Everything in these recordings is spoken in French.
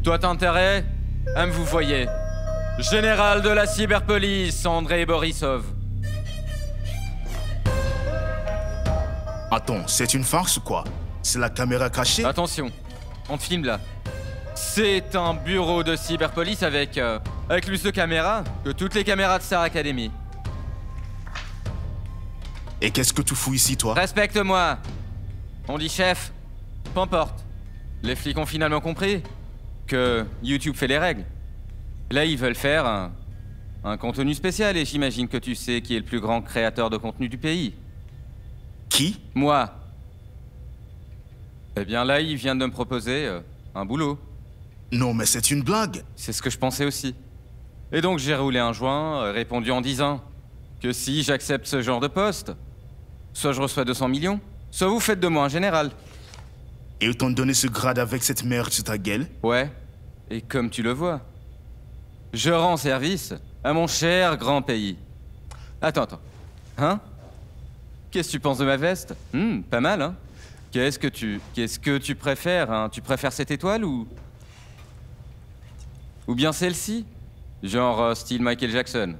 Toi, t'as intérêt à me vous voyez. Général de la cyberpolice, Andrei Borisov. Attends, c'est une farce ou quoi? C'est la caméra cachée? Attention, on te filme là. C'est un bureau de cyberpolice avec plus de caméras que toutes les caméras de Star Academy. Et qu'est-ce que tu fous ici, toi? Respecte-moi. On dit chef, peu importe. Les flics ont finalement compris que YouTube fait les règles. Là, ils veulent faire un contenu spécial et j'imagine que tu sais qui est le plus grand créateur de contenu du pays. Qui? Moi. Eh bien là, il vient de me proposer un boulot. Non, mais c'est une blague. C'est ce que je pensais aussi. Et donc j'ai roulé un joint, répondu en disant que si j'accepte ce genre de poste, soit je reçois 200 millions, soit vous faites de moi un général. Et ils t'ont donné ce grade avec cette merde sur ta gueule? Ouais, et comme tu le vois, je rends service à mon cher grand pays. Attends. Hein? Qu'est-ce que tu penses de ma veste? Pas mal, hein? Qu'est-ce que tu préfères, hein? Tu préfères cette étoile ou bien celle-ci? Genre style Michael Jackson,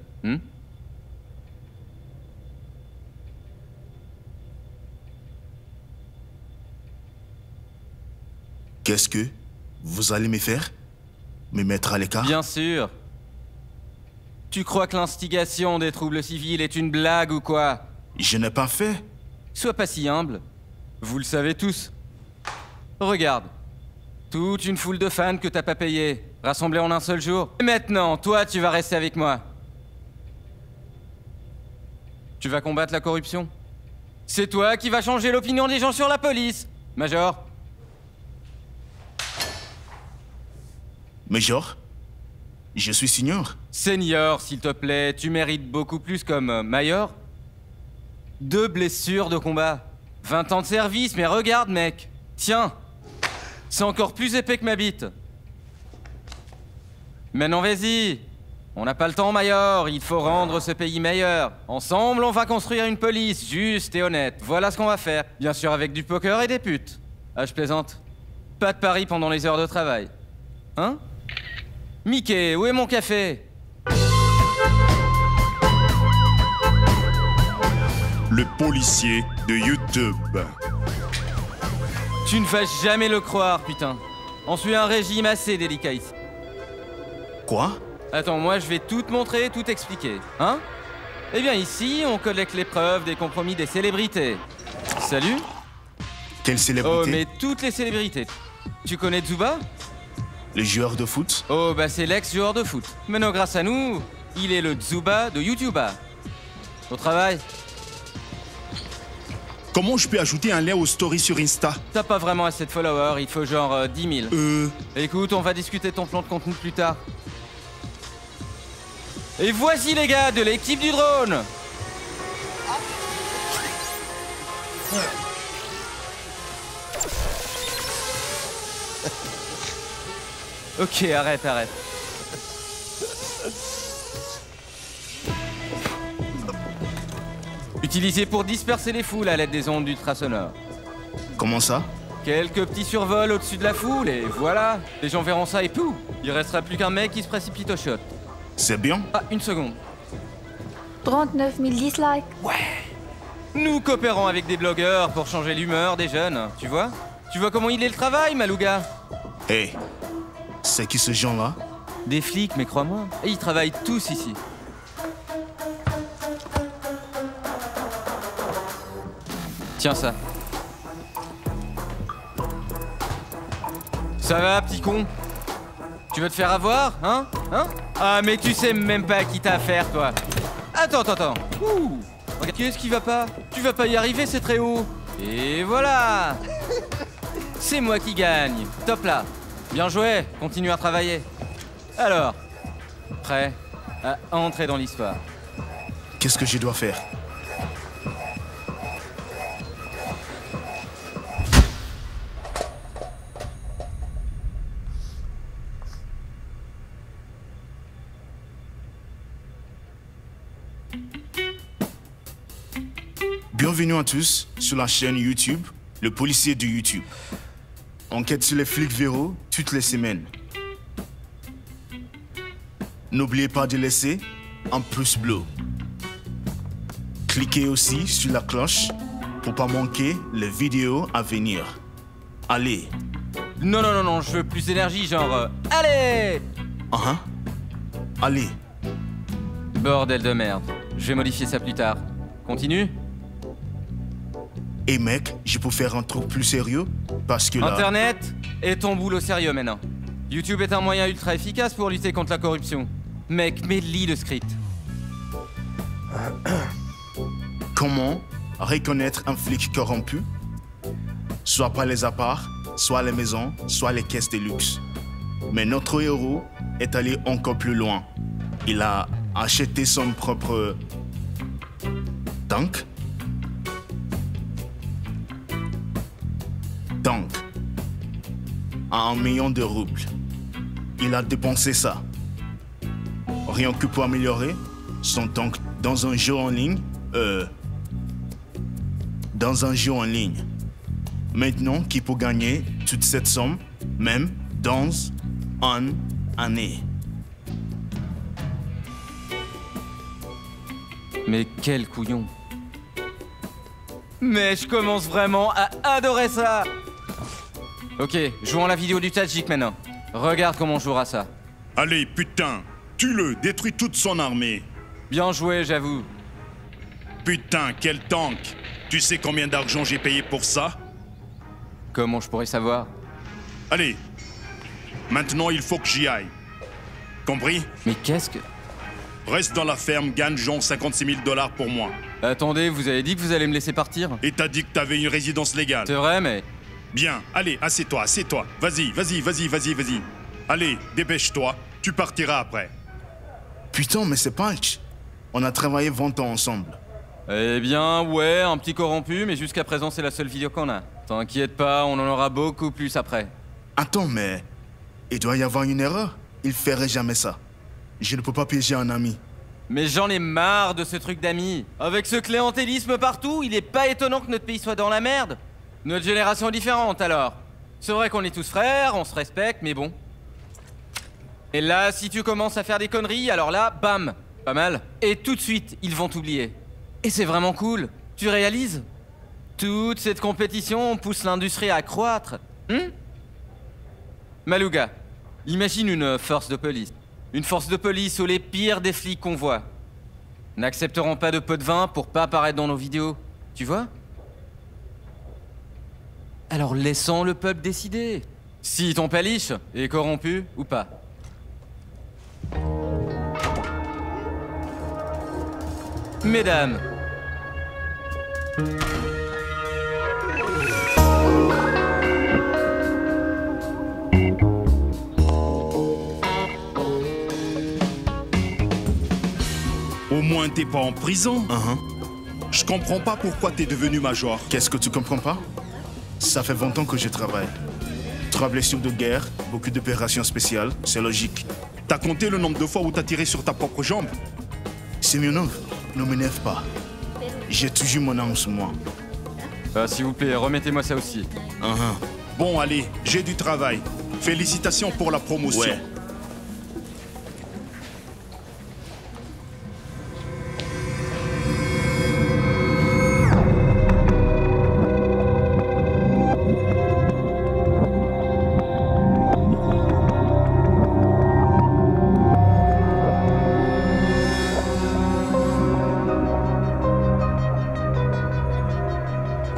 Qu'est-ce que vous allez me faire? Me mettre à l'écart? Bien sûr. Tu crois que l'instigation des troubles civils est une blague ou quoi? Je n'ai pas fait. Sois pas si humble. Vous le savez tous. Regarde. Toute une foule de fans que t'as pas payé, rassemblés en un seul jour. Et maintenant, toi, tu vas rester avec moi. Tu vas combattre la corruption. C'est toi qui vas changer l'opinion des gens sur la police, Major. Major? Je suis senior. Senior, s'il te plaît, tu mérites beaucoup plus comme Major. 2 blessures de combat. 20 ans de service, mais regarde, mec. Tiens. C'est encore plus épais que ma bite. Maintenant, vas-y. On n'a pas le temps, Major. Il faut rendre ce pays meilleur. Ensemble, on va construire une police juste et honnête. Voilà ce qu'on va faire. Bien sûr, avec du poker et des putes. Ah, je plaisante. Pas de paris pendant les heures de travail. Hein? Mickey, où est mon café? Le policier de YouTube. Tu ne vas jamais le croire, putain. On suit un régime assez délicat ici. Quoi? Attends, moi je vais tout te montrer, tout expliquer. Hein? Eh bien ici, on collecte les preuves des compromis des célébrités. Salut? Quelle célébrité? Oh, mais toutes les célébrités. Tu connais Zuba? Le joueur de foot? Oh, bah c'est l'ex-joueur de foot. Maintenant, grâce à nous, il est le Zuba de YouTuba. Au travail? Comment je peux ajouter un lien aux stories sur Insta? T'as pas vraiment assez de followers, il faut genre 10 000. Écoute, on va discuter ton plan de contenu plus tard. Et voici les gars de l'équipe du drone. Ok, arrête. Utilisé pour disperser les foules à l'aide des ondes ultrasonores. Comment ça? Quelques petits survols au-dessus de la foule et voilà. Les gens verront ça et tout. Il restera plus qu'un mec qui se précipite au shot. C'est bien? Ah, une seconde. 39 000 dislikes. Ouais. Nous coopérons avec des blogueurs pour changer l'humeur des jeunes, tu vois? Tu vois comment il est le travail, Malouga? Hé, c'est qui ce gens-là? Des flics, mais crois-moi. Et ils travaillent tous ici. Tiens ça. Ça va, petit con? Tu veux te faire avoir, hein? Ah, mais tu sais même pas à qui t'as affaire, toi. Attends. Ouh. Regarde, qu'est-ce qui va pas? Tu vas pas y arriver, c'est très haut. Et voilà. C'est moi qui gagne. Top là. Bien joué, continue à travailler. Alors, prêt à entrer dans l'histoire? Qu'est-ce que je dois faire? Bienvenue à tous sur la chaîne YouTube, le policier de YouTube. Enquête sur les flics véreux toutes les semaines. N'oubliez pas de laisser un pouce bleu. Cliquez aussi sur la cloche pour pas manquer les vidéos à venir. Allez. Non, non, non, non, je veux plus d'énergie, genre... allez! Allez. Bordel de merde. Je vais modifier ça plus tard. Continue? Et mec, je peux faire un truc plus sérieux? Parce que là... Internet est ton boulot sérieux maintenant. YouTube est un moyen ultra efficace pour lutter contre la corruption. Mec, mets-lis le script. Comment reconnaître un flic corrompu? Soit par les apparts, soit les maisons, soit les caisses de luxe. Mais notre héros est allé encore plus loin. Il a acheté son propre... tank? Tank. À 1 million de roubles. Il a dépensé ça. Rien que pour améliorer son tank dans un jeu en ligne. Dans un jeu en ligne. Maintenant qu'il peut gagner toute cette somme, même dans une année. Mais quel couillon. Mais je commence vraiment à adorer ça. Ok, jouons la vidéo du Tadjik maintenant. Regarde comment on jouera ça. Allez, putain, tue-le, détruis toute son armée. Bien joué, j'avoue. Putain, quel tank. Tu sais combien d'argent j'ai payé pour ça? Comment je pourrais savoir? Allez, maintenant il faut que j'y aille. Compris? Mais qu'est-ce que... Reste dans la ferme, gagne genre 56 000 $ pour moi. Attendez, vous avez dit que vous allez me laisser partir? Et t'as dit que t'avais une résidence légale. C'est vrai, mais... Bien, allez, assieds-toi, assieds-toi. Vas-y, vas-y, vas-y, vas-y, vas-y. Allez, dépêche-toi, tu partiras après. Putain, mais c'est Punch. On a travaillé 20 ans ensemble. Eh bien, ouais, un petit corrompu, mais jusqu'à présent, c'est la seule vidéo qu'on a. T'inquiète pas, on en aura beaucoup plus après. Attends, mais... il doit y avoir une erreur. Il ferait jamais ça. Je ne peux pas piéger un ami. Mais j'en ai marre de ce truc d'amis. Avec ce clientélisme partout, il est pas étonnant que notre pays soit dans la merde. Notre génération est différente, alors. C'est vrai qu'on est tous frères, on se respecte, mais bon. Et là, si tu commences à faire des conneries, alors là, bam, pas mal. Et tout de suite, ils vont t'oublier. Et c'est vraiment cool. Tu réalises? Toute cette compétition pousse l'industrie à croître. Malouga, imagine une force de police. Une force de police où les pires des flics qu'on voit n'accepteront pas de pot de vin pour pas apparaître dans nos vidéos. Tu vois? Alors laissons le peuple décider. Si ton paliche est corrompu ou pas. Mesdames. Au moins t'es pas en prison. Je comprends pas pourquoi t'es devenu major. Qu'est-ce que tu comprends pas? Ça fait 20 ans que je travaille. 3 blessures de guerre, beaucoup d'opérations spéciales, c'est logique. T'as compté le nombre de fois où t'as tiré sur ta propre jambe? Semyonov, ne m'énerve pas. J'ai toujours mon âme sur moi. S'il vous plaît, remettez-moi ça aussi. Bon, allez, j'ai du travail. Félicitations pour la promotion. Ouais.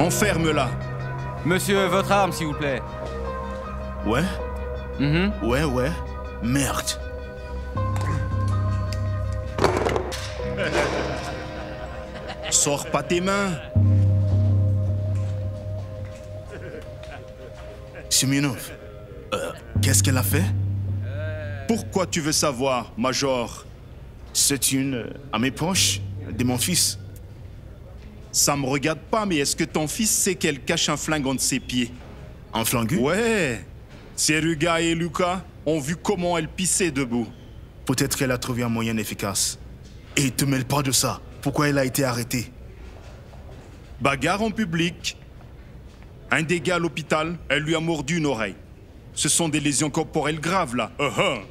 Enferme-la. Monsieur, votre arme, s'il vous plaît. Ouais? Ouais. Merde. Sors pas tes mains. Semyonov, qu'est-ce qu'elle a fait? Pourquoi tu veux savoir, Major? C'est une à mes poches de mon fils. Ça me regarde pas, mais est-ce que ton fils sait qu'elle cache un flingue entre ses pieds? Un flingue? Ouais. Seruga et Luca ont vu comment elle pissait debout. Peut-être qu'elle a trouvé un moyen efficace. Et te mêle pas de ça. Pourquoi elle a été arrêtée? Bagarre en public. Un dégât à l'hôpital, elle lui a mordu une oreille. Ce sont des lésions corporelles graves, là.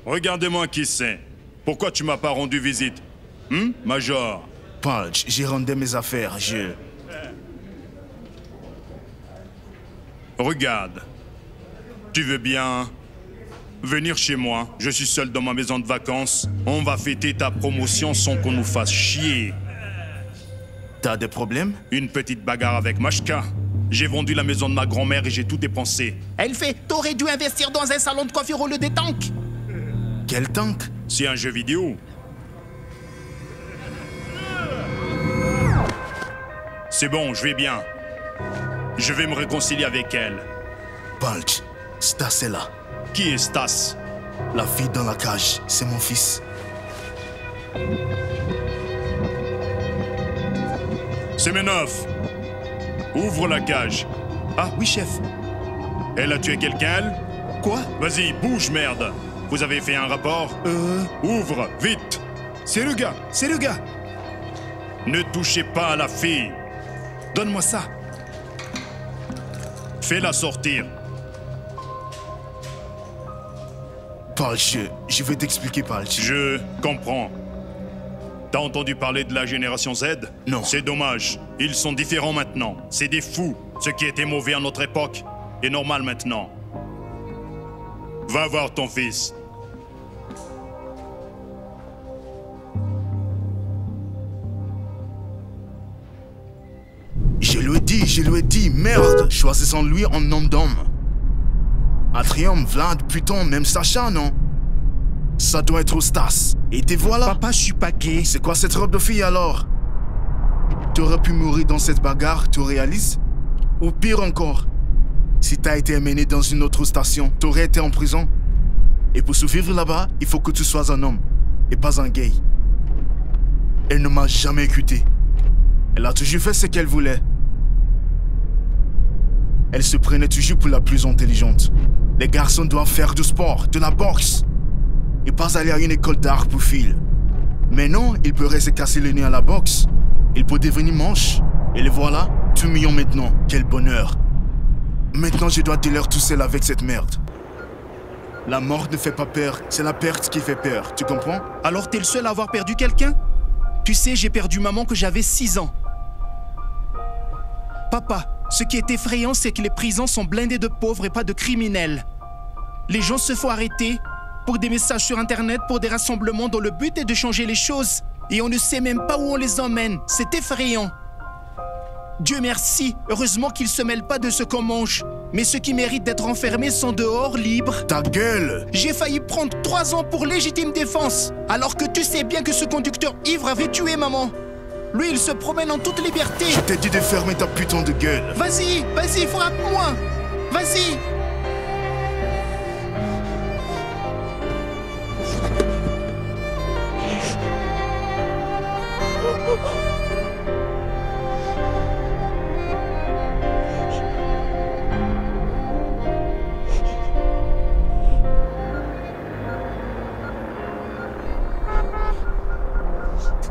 Regardez-moi qui c'est. Pourquoi tu m'as pas rendu visite? Major? Pulch, j'ai rendu mes affaires, Regarde. Tu veux bien venir chez moi? Je suis seul dans ma maison de vacances. On va fêter ta promotion sans qu'on nous fasse chier. T'as des problèmes? Une petite bagarre avec Mashka. J'ai vendu la maison de ma grand-mère et j'ai tout dépensé. Elle fait, t'aurais dû investir dans un salon de coiffure au lieu des tanks. Quel tank? C'est un jeu vidéo. C'est bon, je vais bien. Je vais me réconcilier avec elle. Pulch, Stas est là. Qui est Stas? La fille dans la cage, c'est mon fils. Semenov, ouvre la cage. Ah oui, chef. Elle a tué quelqu'un, elle? Quoi? Vas-y, bouge, merde. Vous avez fait un rapport? Ouvre, vite. C'est le gars, c'est le gars. Ne touchez pas à la fille. Donne-moi ça. Fais-la sortir. Pulch, je vais t'expliquer, Pulch. Je comprends. T'as entendu parler de la génération Z? Non. C'est dommage. Ils sont différents maintenant. C'est des fous. Ce qui était mauvais à notre époque est normal maintenant. Va voir ton fils. Je lui ai dit, merde, choisissons-lui en homme d'homme. Atrium, Vlad, putain, même Sacha, non? Ça doit être au Stas. Et te voilà. Papa, je suis pas gay. C'est quoi cette robe de fille alors? T'aurais pu mourir dans cette bagarre, tu réalises? Ou pire encore, si t'as été emmené dans une autre station, t'aurais été en prison. Et pour survivre là-bas, il faut que tu sois un homme, et pas un gay. Elle ne m'a jamais écouté. Elle a toujours fait ce qu'elle voulait. Elle se prenait toujours pour la plus intelligente. Les garçons doivent faire du sport, de la boxe, et pas aller à une école d'art pour filles. Mais non, il pourrait se casser le nez à la boxe. Il peut devenir manche. Et le voilà, tout mignon maintenant. Quel bonheur. Maintenant, je dois dealer tout seul avec cette merde. La mort ne fait pas peur, c'est la perte qui fait peur. Tu comprends? Alors t'es le seul à avoir perdu quelqu'un? Tu sais, j'ai perdu maman que j'avais 6 ans. Papa, ce qui est effrayant, c'est que les prisons sont blindées de pauvres et pas de criminels. Les gens se font arrêter pour des messages sur Internet, pour des rassemblements dont le but est de changer les choses. Et on ne sait même pas où on les emmène. C'est effrayant. Dieu merci, heureusement qu'ils se mêlent pas de ce qu'on mange. Mais ceux qui méritent d'être enfermés sont dehors, libres. Ta gueule! J'ai failli prendre 3 ans pour légitime défense, alors que tu sais bien que ce conducteur ivre avait tué maman. Lui, il se promène en toute liberté. Je t'ai dit de fermer ta putain de gueule. Vas-y, vas-y, frappe-moi. Vas-y.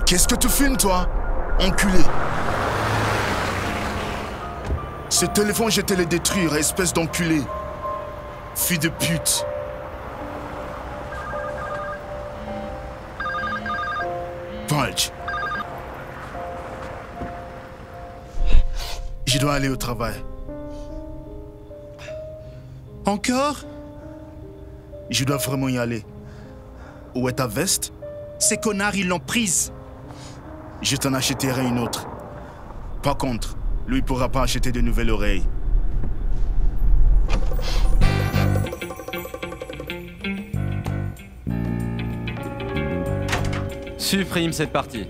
Qu'est-ce que tu filmes, toi? Enculé. Ce téléphone, je te le détruire, espèce d'enculé. Fille de pute. Pulch. Je dois aller au travail. Encore? Je dois vraiment y aller. Où est ta veste? Ces connards, ils l'ont prise. Je t'en achèterai une autre. Par contre, lui ne pourra pas acheter de nouvelles oreilles. Supprime cette partie.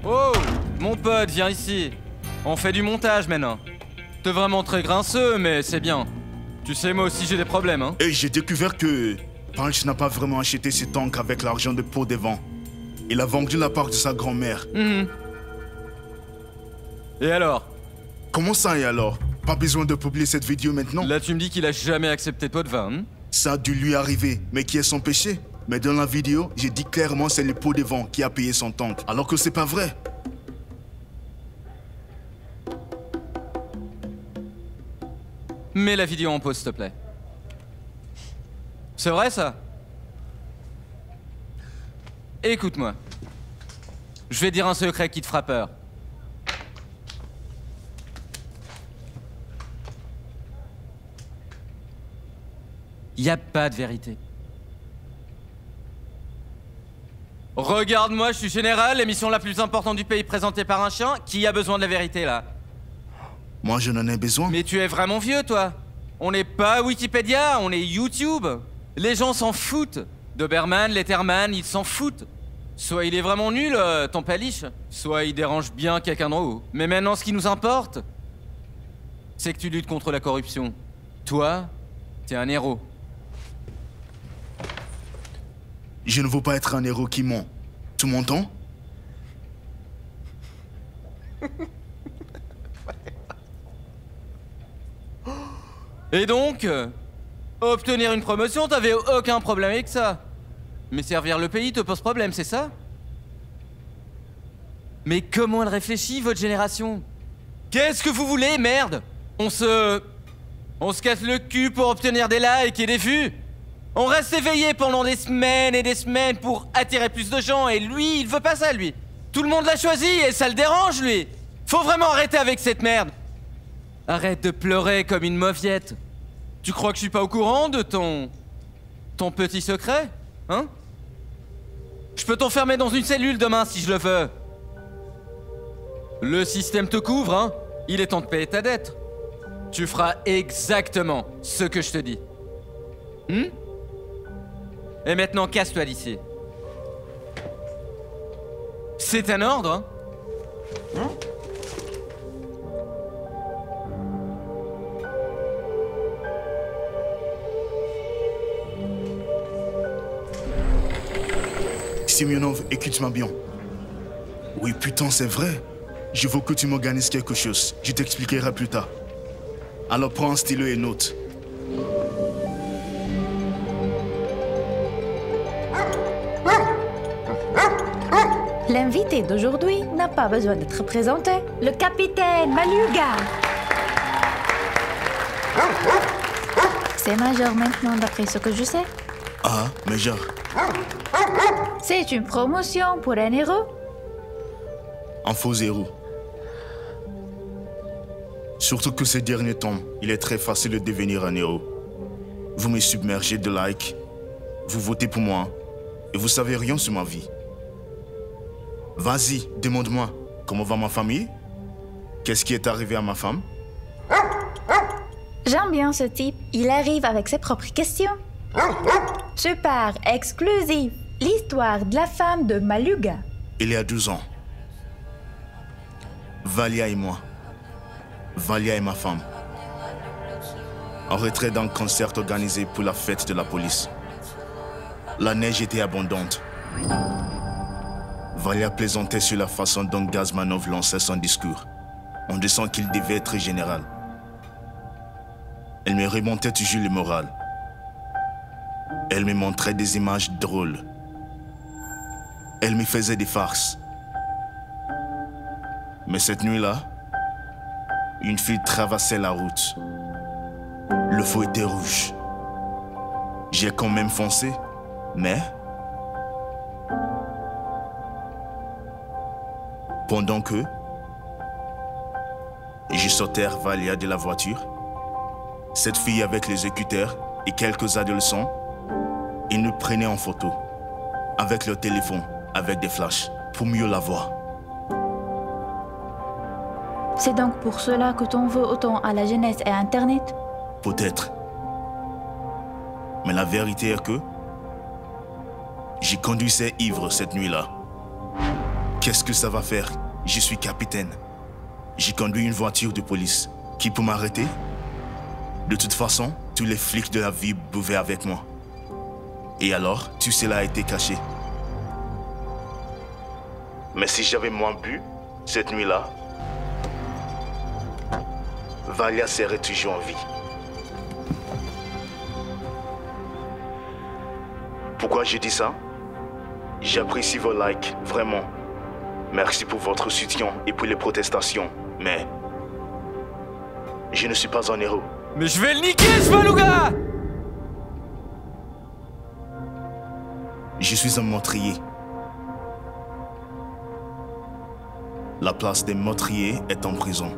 Oh, mon pote, viens ici. On fait du montage maintenant. T'es vraiment très grinceux, mais c'est bien. Tu sais, moi aussi j'ai des problèmes, hein. Et j'ai découvert que Punch n'a pas vraiment acheté ses tanks avec l'argent de Pot Devant. Il a vendu la part de sa grand-mère. Et alors? Comment ça et alors? Pas besoin de publier cette vidéo maintenant? Là, tu me dis qu'il a jamais accepté Pot de Vin, hein? Ça a dû lui arriver, mais qui est son péché? Mais dans la vidéo, j'ai dit clairement c'est le Pot Devant qui a payé son tank, alors que c'est pas vrai. Mets la vidéo en pause, s'il te plaît. C'est vrai, ça? écoute-moi. Je vais dire un secret qui te fera peur. Y a pas de vérité. Regarde-moi, je suis général, l'émission la plus importante du pays présentée par un chien. Qui a besoin de la vérité, là? Moi, je n'en ai besoin. Mais tu es vraiment vieux, toi. On n'est pas Wikipédia, on est YouTube. Les gens s'en foutent. Doberman, Letterman, ils s'en foutent. Soit il est vraiment nul, ton paliche, soit il dérange bien quelqu'un d'en haut. Mais maintenant, ce qui nous importe, c'est que tu luttes contre la corruption. Toi, t'es un héros. Je ne veux pas être un héros qui ment. Tu m'entends? Et donc, obtenir une promotion, t'avais aucun problème avec ça. Mais servir le pays te pose problème, c'est ça? Mais comment elle réfléchit, votre génération? Qu'est-ce que vous voulez, merde? On se casse le cul pour obtenir des likes et des vues? On reste éveillé pendant des semaines et des semaines pour attirer plus de gens, et lui, il veut pas ça, lui. Tout le monde l'a choisi et ça le dérange, lui. Faut vraiment arrêter avec cette merde. Arrête de pleurer comme une mauviette. Tu crois que je suis pas au courant de ton petit secret, hein? Je peux t'enfermer dans une cellule demain si je le veux. Le système te couvre, hein? Il est temps de payer ta dette. Tu feras exactement ce que je te dis. Et maintenant, casse-toi d'ici. C'est un ordre, hein? Semyonov, écoute-moi bien. Oui, putain, c'est vrai. Je veux que tu m'organises quelque chose. Je t'expliquerai plus tard. Alors prends un stylo et note. L'invité d'aujourd'hui n'a pas besoin d'être présenté. Le capitaine Maluga. C'est major maintenant, d'après ce que je sais. Ah, major. C'est une promotion pour un héros. Un faux héros. Surtout que ces derniers temps, il est très facile de devenir un héros. Vous me submergez de likes, vous votez pour moi, et vous savez rien sur ma vie. Vas-y, demande-moi, comment va ma famille? Qu'est-ce qui est arrivé à ma femme? J'aime bien ce type. Il arrive avec ses propres questions. Super exclusif. L'histoire de la femme de Maluga. Il y a 12 ans. Valia et moi. Valia et ma femme. En retrait d'un concert organisé pour la fête de la police. La neige était abondante. Valia plaisantait sur la façon dont Gazmanov lançait son discours. On sent qu'il devait être général. Elle me remontait toujours le moral. Elle me montrait des images drôles. Elle me faisait des farces. Mais cette nuit-là, une fille traversait la route. Le feu était rouge. J'ai quand même foncé, mais... Pendant que je sortais Valia de la voiture, cette fille avec les écouteurs et quelques adolescents, ils nous prenaient en photo, avec leur téléphone, avec des flashs, pour mieux la voir. C'est donc pour cela que t'en veux autant à la jeunesse et à Internet? Peut-être. Mais la vérité est que j'y conduisais ivre cette nuit-là. Qu'est-ce que ça va faire? Je suis capitaine. J'ai conduit une voiture de police. Qui peut m'arrêter? De toute façon, tous les flics de la ville buvaient avec moi. Et alors, tout cela a été caché. Mais si j'avais moins bu, cette nuit-là, Valia serait toujours en vie. Pourquoi je dis ça? J'apprécie vos likes, vraiment. Merci pour votre soutien et pour les protestations, mais... je ne suis pas un héros. Mais je vais le niquer, ce Maluga! Je suis un meurtrier. La place des meurtriers est en prison.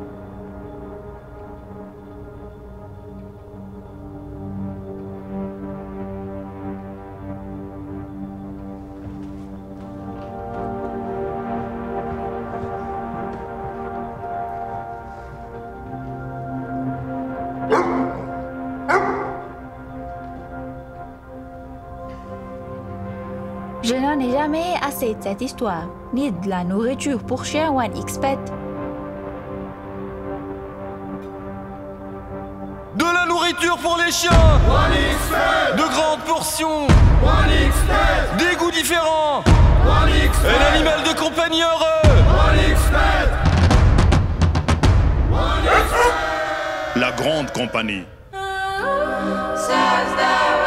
Je n'en ai jamais assez de cette histoire, ni de la nourriture pour chien ou un X-Pet. De la nourriture pour les chiens! De grandes portions! Des goûts différents! Un animal de compagnie heureux! La grande compagnie. Says that